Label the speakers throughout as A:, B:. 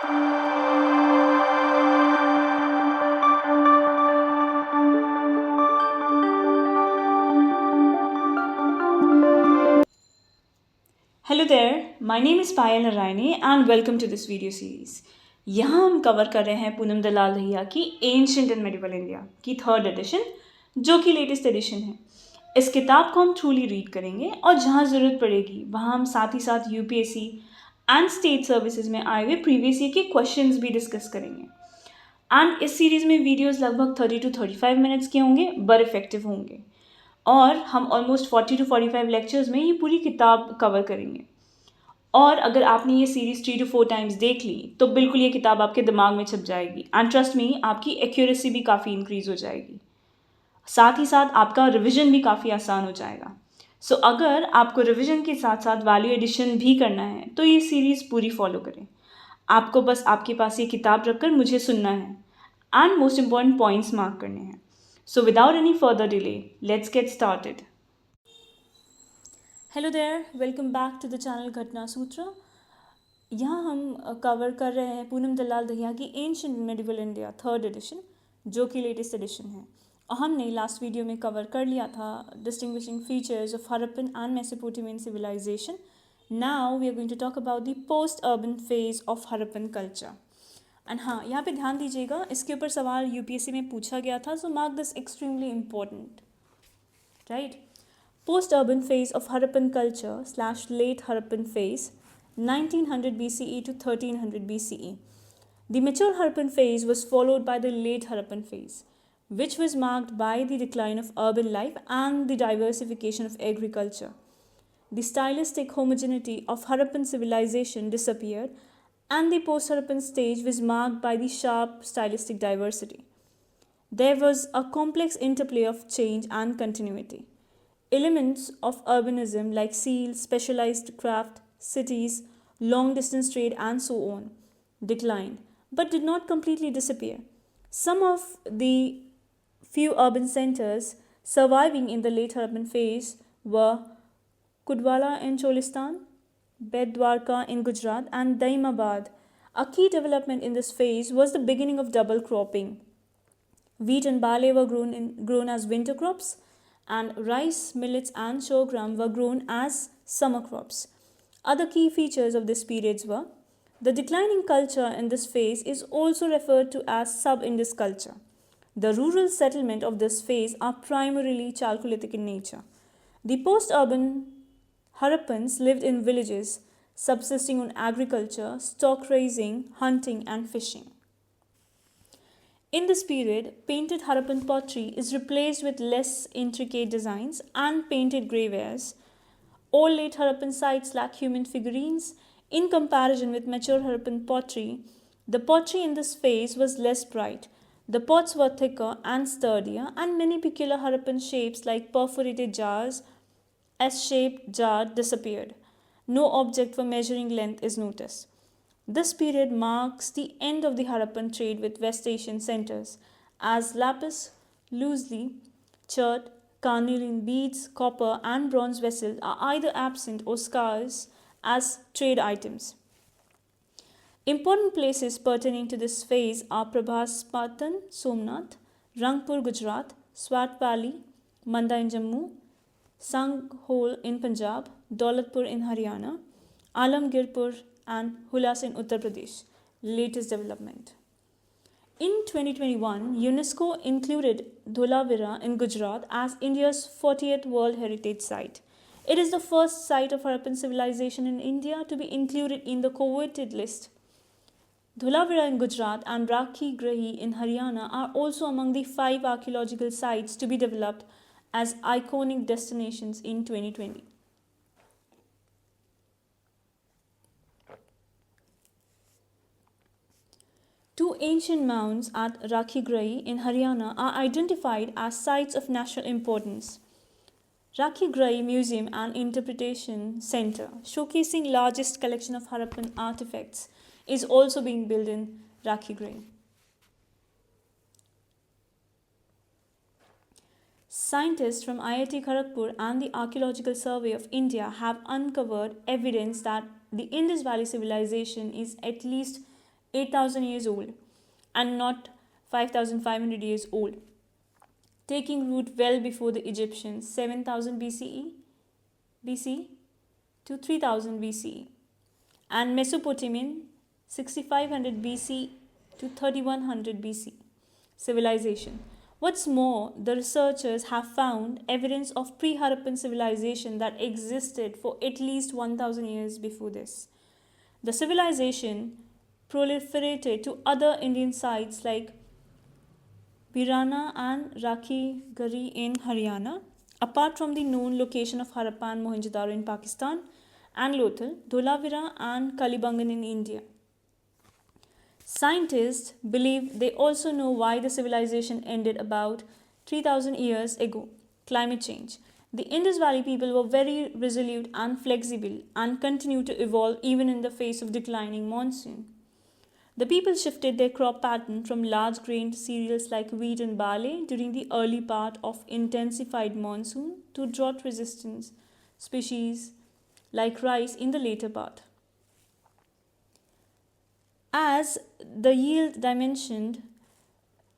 A: Hello there, my name is Payal Naraine and welcome to this video series. यहाँ हम cover कर रहे हैं पूनम दलाल दहिया की एंशिएंट एंड मेडिवल इंडिया की थर्ड एडिशन, जो कि लेटेस्ट एडिशन है। इस किताब को हम थ्रूली रीड करेंगे और जहाँ ज़रूरत पड़ेगी वहाँ हम साथ ही साथ यूपीएससी एंड स्टेट सर्विसेज में आए हुए प्रीवियस ईयर के क्वेश्चंस भी डिस्कस करेंगे। एंड इस सीरीज़ में वीडियोस लगभग 30 to 35 मिनट्स के होंगे, बड़े इफेक्टिव होंगे और हम ऑलमोस्ट 40 to 45 लेक्चर्स में ये पूरी किताब कवर करेंगे। और अगर आपने ये सीरीज़ 3 to 4 टाइम्स देख ली तो बिल्कुल ये किताब आपके दिमाग में छप जाएगी एंड ट्रस्ट मी, आपकी एक्यूरेसी भी काफ़ी इंक्रीज़ हो जाएगी। साथ ही साथ आपका रिवीजन भी काफ़ी आसान हो जाएगा। सो अगर आपको रिवीजन के साथ साथ वैल्यू एडिशन भी करना है तो ये सीरीज़ पूरी फॉलो करें। आपको बस आपके पास ये किताब रखकर मुझे सुनना है and most important points mark करने हैं। So without any further delay, let's get started. Hello there, welcome back to the channel Ghatna Sutra. यहाँ हम कवर कर रहे हैं पूनम दलाल दहिया की ancient medieval India third edition, जो कि लेटेस्ट एडिशन है। और हमने लास्ट वीडियो में कवर कर लिया था distinguishing features of Harappan and Mesopotamian civilisation. Now we are going to talk about the post urban phase of Harappan culture. And हाँ, यहाँ पे ध्यान दीजिएगा, इसके ऊपर सवाल यूपीएससी में पूछा गया था, so mark this extremely important, right. Post urban phase of Harappan culture slash late Harappan phase 1900 BCE to 1300 BCE. The mature Harappan phase was followed by the late Harappan phase, which was marked by the decline of urban life and the diversification of agriculture. The stylistic homogeneity of Harappan civilization disappeared, and the post-Harappan stage was marked by the sharp stylistic diversity. There was a complex interplay of change and continuity. Elements of urbanism like seal, specialized craft, cities, long-distance trade and so on declined, but did not completely disappear. Some of the few urban centers surviving in the late Harappan phase were Kudwala in Cholistan, Bedwarka in Gujarat and Daimabad. A key development in this phase was the beginning of double cropping. Wheat and barley were grown as winter crops, and rice, millets and sorghum were grown as summer crops. Other key features of this period were the declining culture in this phase is also referred to as sub-Indus culture. The rural settlement of this phase are primarily Chalcolithic in nature. The post-urban Harappans lived in villages, subsisting on agriculture, stock raising, hunting and fishing. In this period, painted Harappan pottery is replaced with less intricate designs and painted grey wares. All late Harappan sites lack human figurines. In comparison with mature Harappan pottery, the pottery in this phase was less bright. The pots were thicker and sturdier, and many peculiar Harappan shapes like perforated jars, S-shaped jar disappeared. No object for measuring length is noticed. This period marks the end of the Harappan trade with West Asian centers, as lapis lazuli, chert, carnelian beads, copper and bronze vessels are either absent or scarce as trade items. Important places pertaining to this phase are Prabhaspatan, Somnath, Rangpur, Gujarat, Swat Valley, Manda in Jammu, Sanghol in Punjab, Daulatpur in Haryana, Alamgirpur and Hulas in Uttar Pradesh. Latest development. In 2021, UNESCO included Dholavira in Gujarat as India's 40th World Heritage Site. It is the first site of Harappan civilization in India to be included in the coveted list. Dholavira in Gujarat and Rakhi Grahi in Haryana are also among the 5 archaeological sites to be developed as iconic destinations in 2020. Two ancient mounds at Rakhi Grahi in Haryana are identified as sites of national importance. Rakhi Grahi Museum and Interpretation Center, showcasing largest collection of Harappan artifacts, is also being built in Rakhi Grahi. Scientists from IIT Kharagpur and the Archaeological Survey of India have uncovered evidence that the Indus Valley civilization is at least 8,000 years old and not 5,500 years old, taking root well before the Egyptians, 7,000 BCE to 3,000 BCE, and Mesopotamian 6,500 BC to 3,100 BC civilization. What's more, the researchers have found evidence of pre-Harappan civilization that existed for at least 1,000 years before this. The civilization proliferated to other Indian sites like Birana and Rakhi Gari in Haryana, apart from the known location of Harappa and Mohenjo-daro in Pakistan, and Lothal, Dholavira and Kalibangan in India. Scientists believe they also know why the civilization ended about 3,000 years ago: climate change. The Indus Valley people were very resolute and flexible and continue to evolve even in the face of declining monsoon. The people shifted their crop pattern from large grained cereals like wheat and barley during the early part of intensified monsoon to drought resistant species like rice in the later part. As the yield dimensioned,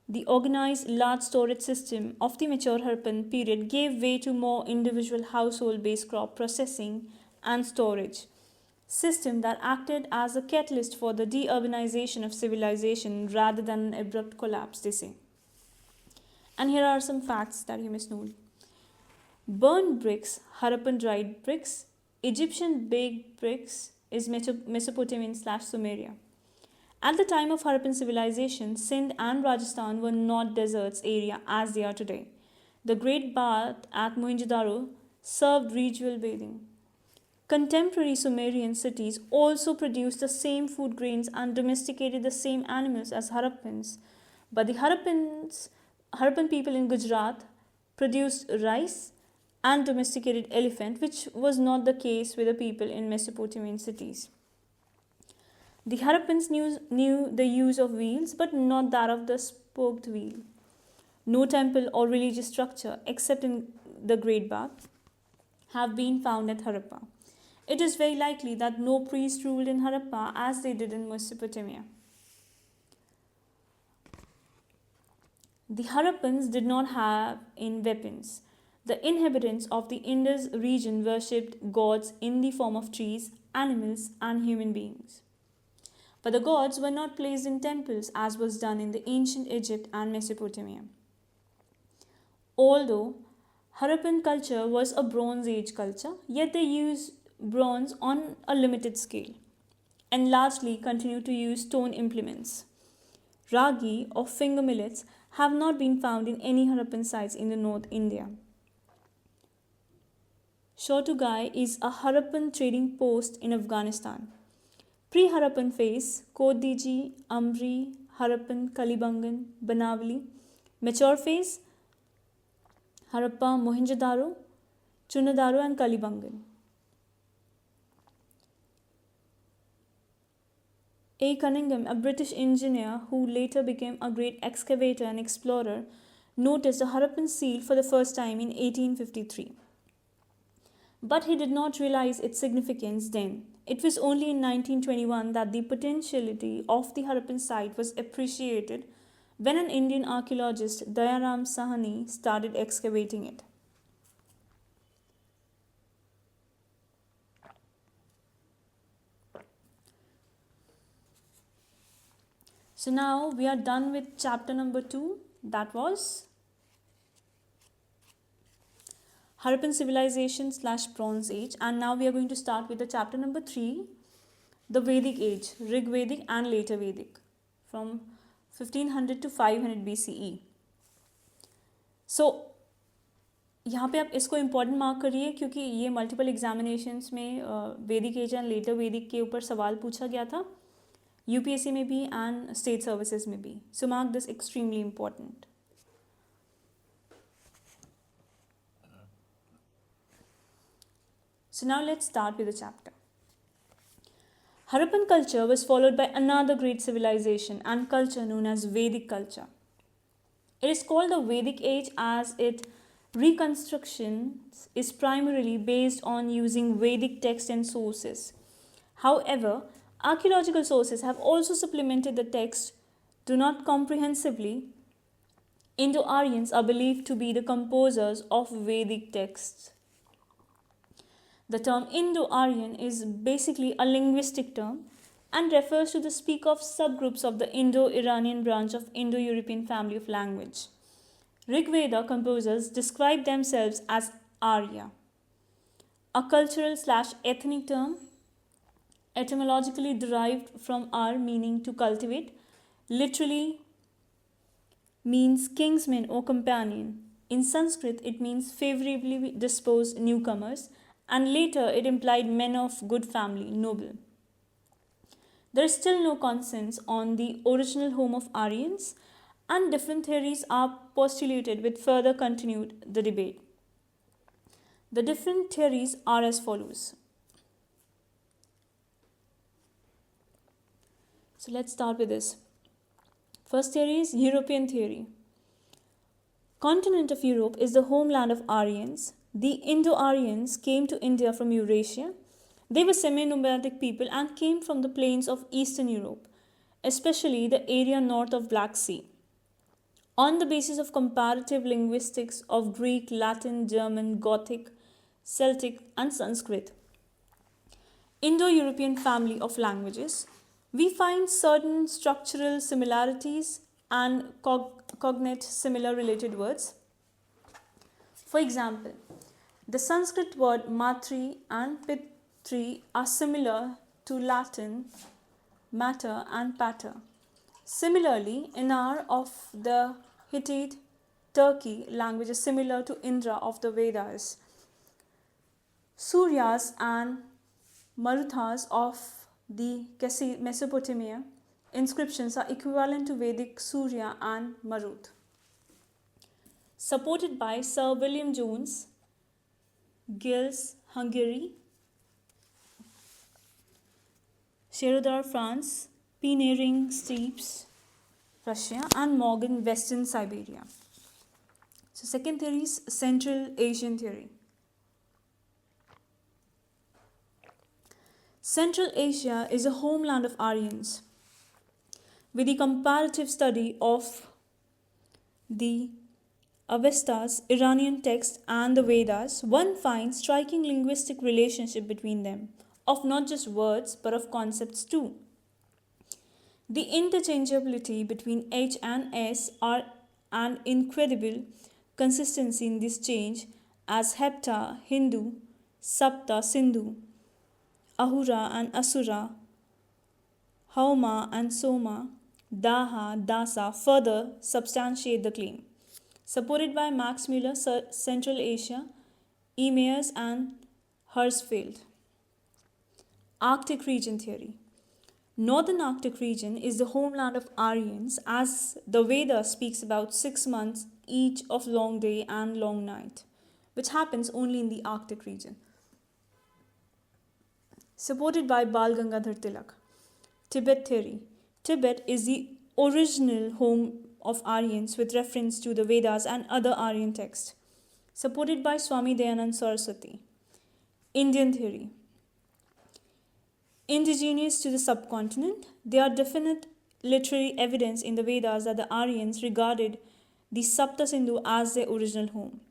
A: the organized large storage system of the mature Harappan period gave way to more individual household-based crop processing and storage system that acted as a catalyst for the deurbanization of civilization rather than an abrupt collapse, they say. And here are some facts that you must know. Burned bricks, Harappan dried bricks, Egyptian baked bricks is Mesopotamian / Sumeria. At the time of Harappan civilization, Sindh and Rajasthan were not deserts area as they are today. The Great Bath at Mohenjo-daro served ritual bathing. Contemporary Sumerian cities also produced the same food grains and domesticated the same animals as Harappans. But the Harappan people in Gujarat produced rice and domesticated elephant, which was not the case with the people in Mesopotamian cities. The Harappans knew the use of wheels, but not that of the spoked wheel. No temple or religious structure, except in the Great Bath, have been found at Harappa. It is very likely that no priest ruled in Harappa as they did in Mesopotamia. The Harappans did not have in weapons. The inhabitants of the Indus region worshipped gods in the form of trees, animals, and human beings. But the gods were not placed in temples as was done in the ancient Egypt and Mesopotamia. Although Harappan culture was a Bronze Age culture, yet they used bronze on a limited scale and largely continue to use stone implements. Ragi or finger millets have not been found in any Harappan sites in the North India. Shotugai is a Harappan trading post in Afghanistan. Pre-Harappan phase, Kodiji, Amri, Harappan, Kalibangan, Banavali. Mature phase, Harappa, Mohenjo-daro, Chunadaro and Kalibangan. A. Cunningham, a British engineer who later became a great excavator and explorer, noticed a Harappan seal for the first time in 1853. But he did not realize its significance then. It was only in 1921 that the potentiality of the Harappan site was appreciated when an Indian archaeologist, Dayaram Sahani, started excavating it. So now we are done with chapter number 2, that was Harappan civilization / Bronze Age, and now we are going to start with the chapter number 3, the Vedic age, Rig Vedic and later Vedic, from 1500 to 500 BCE. So यहाँ पे आप इसको important mark करिए क्योंकि ये multiple examinations में वैदिक as and later वैदिक के ऊपर सवाल पूछा गया था, UPSC में भी एंड स्टेट सर्विसेज में भी. So mark this extremely important. So now let's start with the chapter. Harappan culture was followed by another great civilization and culture known as Vedic culture. It is called the Vedic age as its reconstruction is primarily based on using Vedic texts and sources. However, Archaeological sources have also supplemented the text do not comprehensively. Indo-Aryans are believed to be the composers of Vedic texts. The term Indo-Aryan is basically a linguistic term and refers to the speak of subgroups of the Indo-Iranian branch of Indo-European family of language. Rigveda composers describe themselves as Arya, a cultural/ethnic term etymologically derived from ar meaning to cultivate, literally means kinsman or companion. In Sanskrit, it means favorably disposed newcomers, and later it implied men of good family, noble. There is still no consensus on the original home of Aryans, and different theories are postulated which further continued the debate. The different theories are as follows. So let's start with this. First theory is European theory. Continent of Europe is the homeland of Aryans. The Indo-Aryans came to India from Eurasia. They were semi-nomadic people and came from the plains of Eastern Europe, especially the area north of Black Sea. On the basis of comparative linguistics of Greek, Latin, German, Gothic, Celtic, and Sanskrit, Indo-European family of languages, we find certain structural similarities and cognate similar related words. For example, the Sanskrit word matri and pitri are similar to Latin matter and pater. Similarly, Inar of the Hittite Turkey language is similar to Indra of the Vedas. Suryas and Maruthas of the Mesopotamia inscriptions are equivalent to Vedic Surya and Maruth. Supported by Sir William Jones, Gilles, Hungary, Sherodar, France, Pienering, Steeps, Russia, and Morgan, Western Siberia. So second theory is Central Asian theory. Central Asia is a homeland of Aryans. With the comparative study of the Avestas, Iranian text, and the Vedas, one finds striking linguistic relationship between them, of not just words but of concepts too. The interchangeability between H and S are an incredible consistency in this change, as Hepta, Hindu, Sapta, Sindhu, Ahura and Asura, Hauma and Soma, Daha, Dasa further substantiate the claim. Supported by Max Müller, Central Asia, E. Mayers and Hersfeld. Arctic region theory. Northern Arctic region is the homeland of Aryans, as the Veda speaks about 6 months each of long day and long night, which happens only in the Arctic region. Supported by Bal Gangadhar Tilak. Tibet theory. Tibet is the original home of Aryans with reference to the Vedas and other Aryan texts. Supported by Swami Dayanand Saraswati. Indian theory. Indigenous to the subcontinent, there are definite literary evidence in the Vedas that the Aryans regarded the Sapta Sindhu as their original home.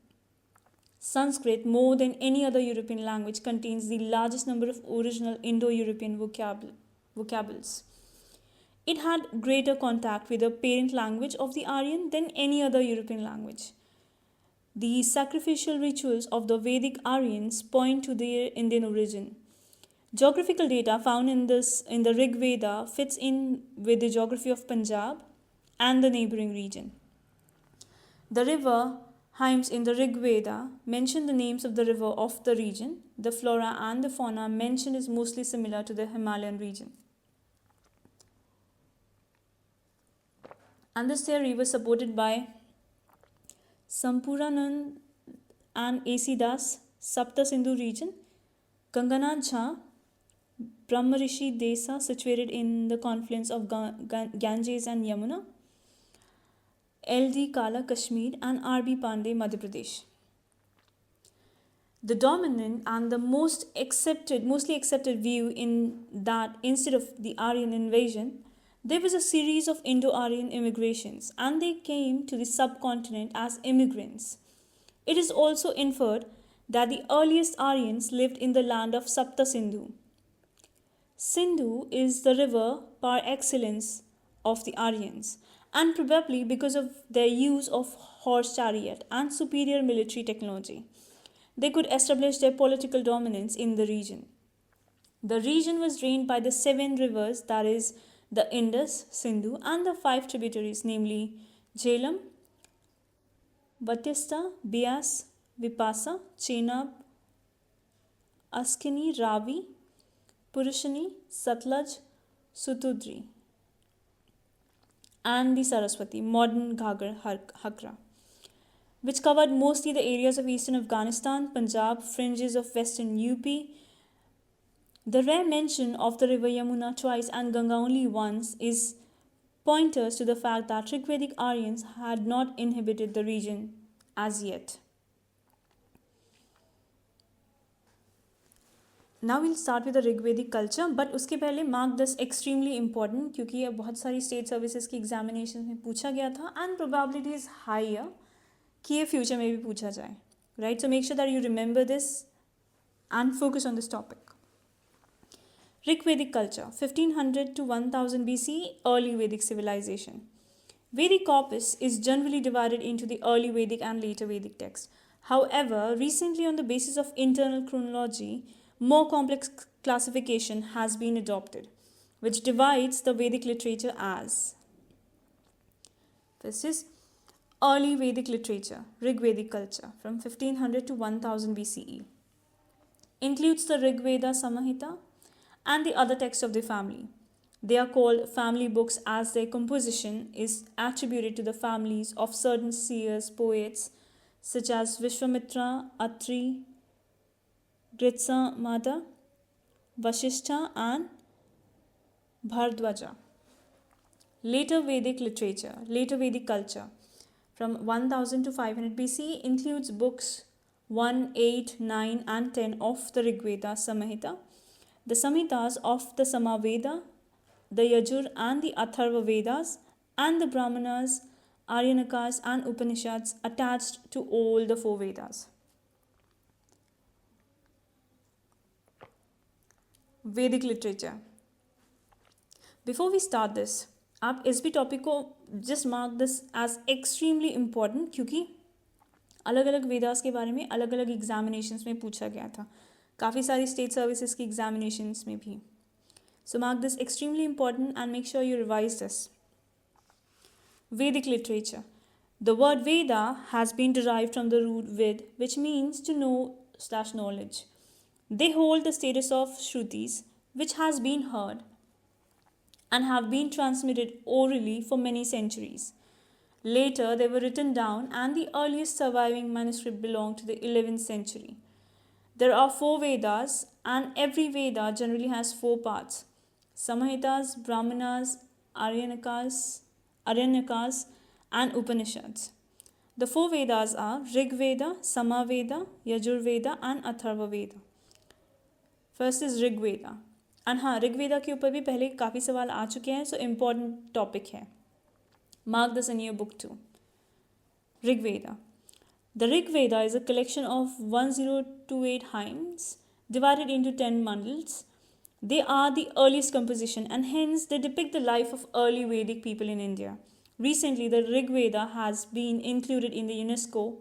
A: Sanskrit, more than any other European language, contains the largest number of original Indo-European vocables. It had greater contact with the parent language of the Aryan than any other European language. The sacrificial rituals of the Vedic Aryans point to their Indian origin. Geographical data found in the Rig Veda fits in with the geography of Punjab and the neighboring region. The river hymns in the Rig Veda mention the names of the river of the region. The flora and the fauna mentioned is mostly similar to the Himalayan region. And this theory was supported by Sampuranand and A.C. Das, Sapta Sindhu region, Ganganath Jha, Brahmarishi Desa, situated in the confluence of Ganges and Yamuna, L.D. Kala, Kashmir, and R.B. Pandey, Madhya Pradesh. The dominant and the mostly accepted view in that instead of the Aryan invasion, there was a series of Indo-Aryan immigrations, and they came to the subcontinent as immigrants. It is also inferred that the earliest Aryans lived in the land of Sapta Sindhu. Sindhu is the river par excellence of the Aryans, and probably because of their use of horse chariot and superior military technology, they could establish their political dominance in the region. The region was drained by the 7 rivers, that is, the Indus, Sindhu, and the 5 tributaries, namely Jhelum, Vatista, Beas, Vipasa, Chenab, Askini, Ravi, Purushani, Satluj, Sutudri, and the Saraswati, modern Ghagar Hakra, which covered mostly the areas of eastern Afghanistan, Punjab, fringes of western UP. The rare mention of the river Yamuna twice and Ganga only once is pointers to the fact that Rigvedic Aryans had not inhabited the region as yet. Now we'll start with the Rigvedic culture, but उसके पहले mark this extremely important क्योंकि ये बहुत सारी state services की examinations में पूछा गया था and probability is higher कि ये future में भी पूछा जाए, right? So make sure that you remember this and focus on this topic. Rigvedic culture, 1500 to 1000 BCE, early Vedic civilization. Vedic corpus is generally divided into the early Vedic and later Vedic texts. However, recently on the basis of internal chronology, more complex classification has been adopted, which divides the Vedic literature as: this is early Vedic literature, Rigvedic culture, from 1500 to 1000 BCE. Includes the Rig Veda Samahita and the other texts of the family. They are called family books as their composition is attributed to the families of certain seers, poets, such as Vishwamitra, Atri, Gritsa Mata, Vasishtha, and Bhardwaja. Later Vedic literature, later Vedic culture, from 1000 to 500 BCE, includes books 1, 8, 9, and 10 of the Rig Veda Samahita, the Samhitas of the Samaveda, the Yajur and the Atharva Vedas, and the Brahmanas, Aryanakas, and Upanishads attached to all the 4 Vedas. Vedic literature. Before we start this, आप इस भी topic को just mark this as extremely important क्योंकि अलग अलग वेदास के बारे में अलग अलग एग्जामिनेशंस में पूछा गया था, काफ़ी सारी स्टेट सर्विसेज की एग्जामिनेशंस में भी. So mark this extremely important and make sure you revise this. Vedic literature. The word Veda has been derived from the root Ved, which means to know/knowledge. They hold the status of Shrutis, which has been heard and have been transmitted orally for many centuries. Later, they were written down, and the earliest surviving manuscript belonged to the 11th century. There are 4 Vedas, and every Veda generally has 4 parts: Samhitas, Brahmanas, Aranyakas, and Upanishads. The 4 Vedas are Rig Veda, Samaveda, Yajur Veda, and Atharva Veda. First is Rig Veda. And हाँ, ऋग वेदा के ऊपर भी पहले काफ़ी सवाल आ चुके हैं, so important topic है. Mark this in your book too. Rig Veda. The Rig Veda is a collection of 1028 hymns divided into 10 mandals. They are the earliest composition and hence they depict the life of early Vedic people in India. Recently, the Rig Veda has been included in the UNESCO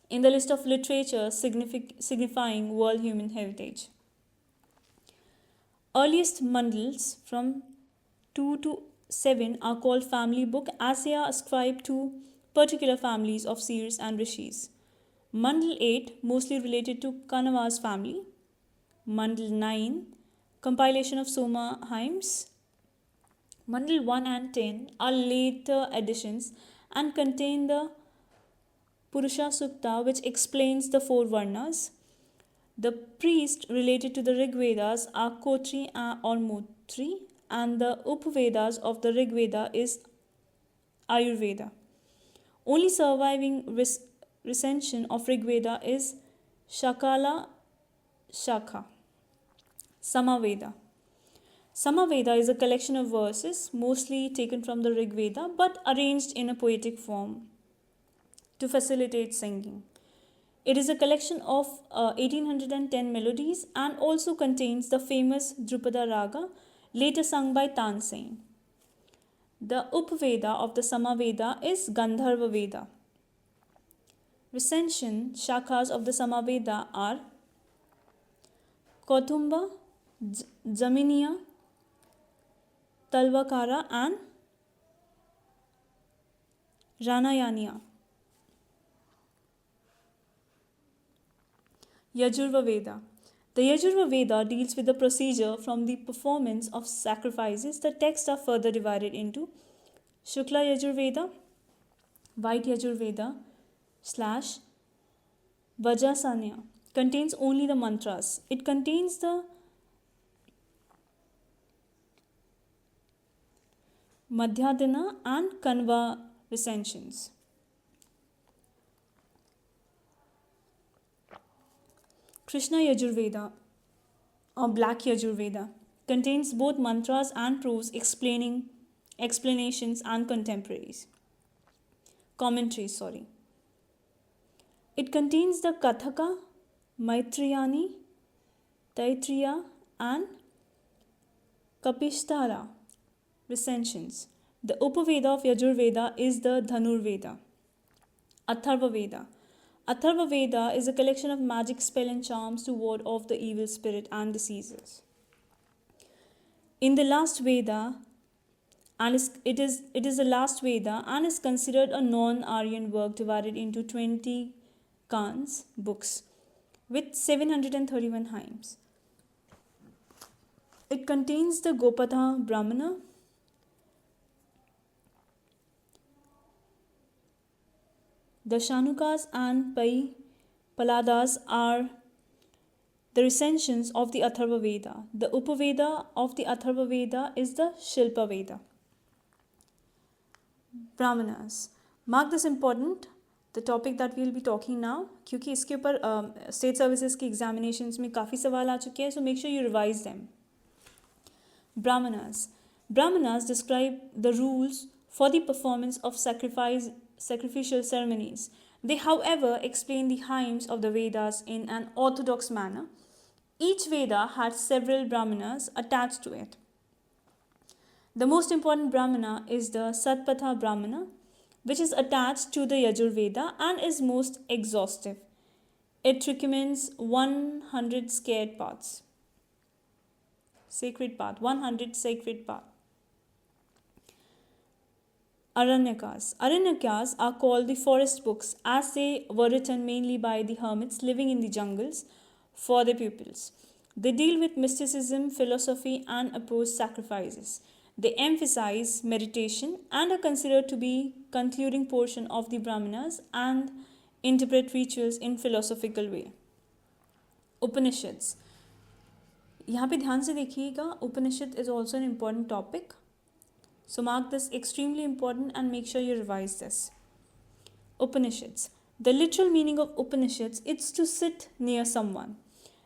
A: in the list of literature signifying world human heritage. Earliest mandals from 2 to 7 are called family book as they are ascribed to particular families of seers and rishis. Mandal 8 mostly related to Kanava's family. Mandal 9 compilation of Soma hymns. Mandal 1 and 10 are later additions and contain the Purusha Sukta, which explains the 4 Varnas. The priests related to the Rig Vedas are Kotri or Motri, and the Upvedas of the Rig Veda is Ayurveda. Only surviving recension of Rig Veda is Shakala Shakha. Samaveda. Samaveda is a collection of verses, mostly taken from the Rig Veda, but arranged in a poetic form to facilitate singing. It is a collection of 1810 melodies and also contains the famous Drupada Raga, later sung by Tansen. The Upveda of the Samaveda is Gandharva Veda. Recension shakhas of the Samaveda are Kautumba, Jaminiya, Talvakara and Ranayaniya. Yajurva Veda. The Yajurva Veda deals with the procedure from the performance of sacrifices. The texts are further divided into Shukla Yajurveda, White Yajurveda / Vajasanya. Contains only the mantras. It contains the Madhyadina and Kanva recensions. Krishna Yajurveda or Black Yajurveda contains both mantras and prose explanations and commentaries. It contains the Kathaka, Maitrayani, Taitriya and Kapishtara recensions. The Upaveda of Yajurveda is the Dhanurveda. Atharva Veda. Atharva Veda is a collection of magic spell and charms to ward off the evil spirit and diseases. In the last Veda, it is the last Veda and is considered a non-Aryan work divided into 20 Kans, books, with 731 hymns. It contains the Gopatha Brahmana, the Shanukas and Paladas are the recensions of the Atharva Veda. The Upaveda of the Atharva Veda is the Shilpa Veda. Brahmanas. Mark this important, the topic that we will be talking now, क्योंकि इसके ऊपर state services की examinations में काफ़ी सवाल आ चुके हैं, so make sure you revise them. Brahmanas. Brahmanas describe the rules for the performance of sacrificial ceremonies. They, however, explain the hymns of the Vedas in an orthodox manner. Each Veda had several Brahmanas attached to it. The most important Brahmana is the Satpatha Brahmana, which is attached to the Yajurveda and is most exhaustive. It recommends 100 sacred paths. 100 sacred paths. Aranyakas. Aranyakas are called the forest books as they were written mainly by the hermits living in the jungles for their pupils. They deal with mysticism, philosophy and oppose sacrifices. They emphasize meditation and are considered to be concluding portion of the Brahmanas and interpret rituals in philosophical way. Upanishads. यहाँ पे ध्यान से देखिएगा, Upanishad is also an important topic. So mark this extremely important and make sure you revise this. Upanishads. The literal meaning of Upanishads is to sit near someone.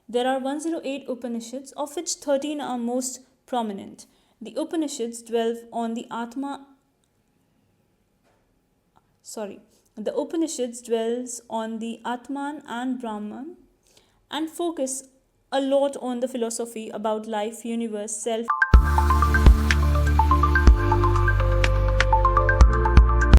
A: There are 108 Upanishads, of which 13 are most prominent. The Upanishads dwell on the The Upanishads dwells on the Atman and Brahman and focus a lot on the philosophy about life, universe, self